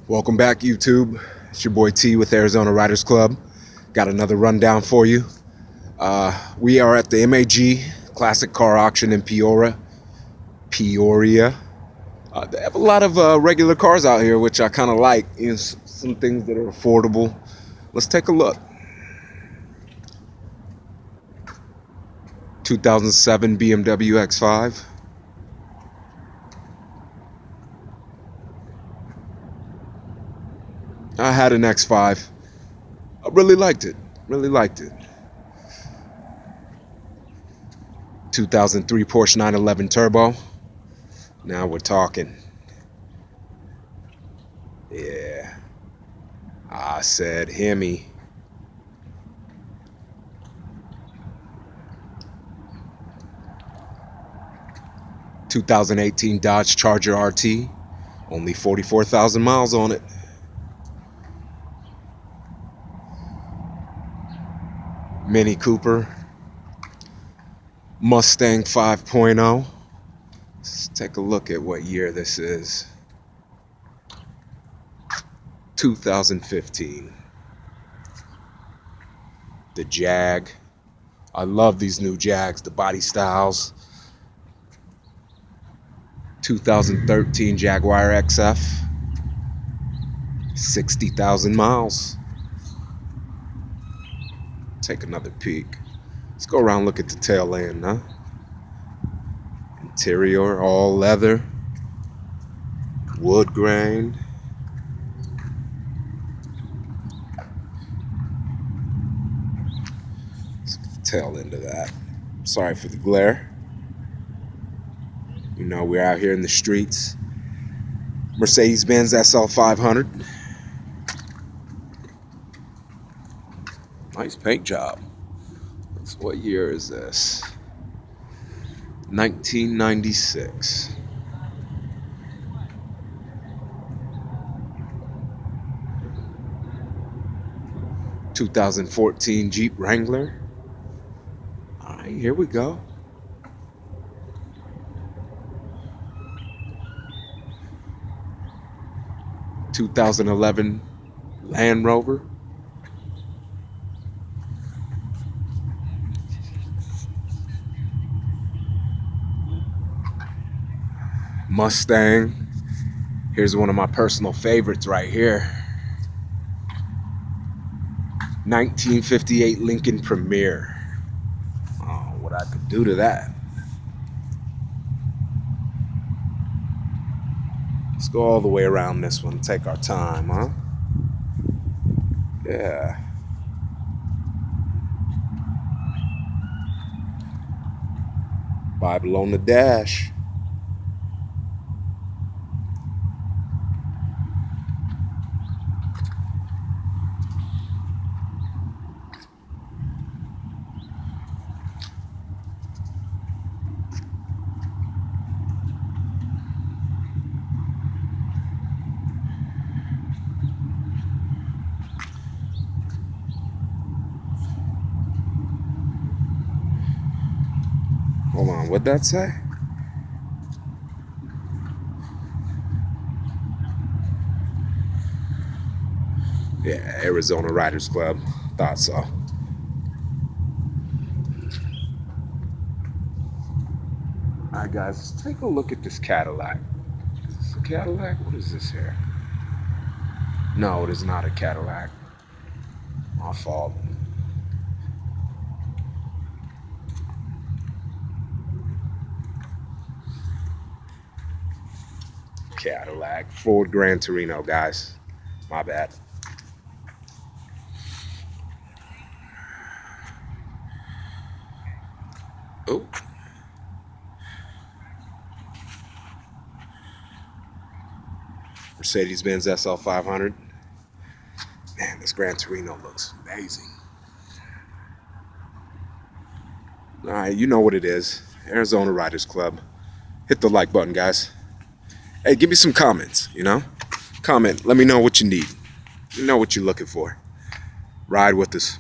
Welcome back, YouTube. It's your boy T with Arizona Riders Club. Got another rundown for you. We are at the MAG Classic Car Auction in Peoria. They have a lot of regular cars out here, which I kind of like. You know, some things that are affordable. Let's take a look. 2007 BMW X5. I had an X5. I really liked it. 2003 Porsche 911 Turbo. Now we're talking. Yeah. I said Hemi. (2018) Dodge Charger RT. Only 44,000 miles on it. Mini Cooper. Mustang 5.0. Let's take a look at what year this is. 2015. The Jag. I love these new Jags, the body styles. 2013 Jaguar XF. 60,000 miles. Take another peek. Let's go around and look at the tail end, huh? Interior, all leather. Wood grain. Let's get the tail end of that. Sorry for the glare. You know, we're out here in the streets. Mercedes-Benz SL 500. Nice paint job. So what year is this? 1996. (2014) Jeep Wrangler. All right, here we go. (2011) Land Rover. Mustang. Here's one of my personal favorites right here. 1958 Lincoln Premier. Oh, what I could do to that. Let's go all the way around this one. Take our time, huh? Yeah. Bible on the dash. Hold on, what'd that say? Yeah, Arizona Riders Club. Thought so. Alright guys, let's take a look at this Cadillac. Is this a Cadillac? What is this here? No, it is not a Cadillac. My fault. Cadillac. Ford Gran Turino, guys. My bad. Oh. Mercedes-Benz SL 500. Man, this Gran Turino looks amazing. All right, you know what it is. Arizona Riders Club. Hit the like button, guys. Hey, give me some comments, you know? Comment. Let me know what you need. You know what you're looking for. Ride with us.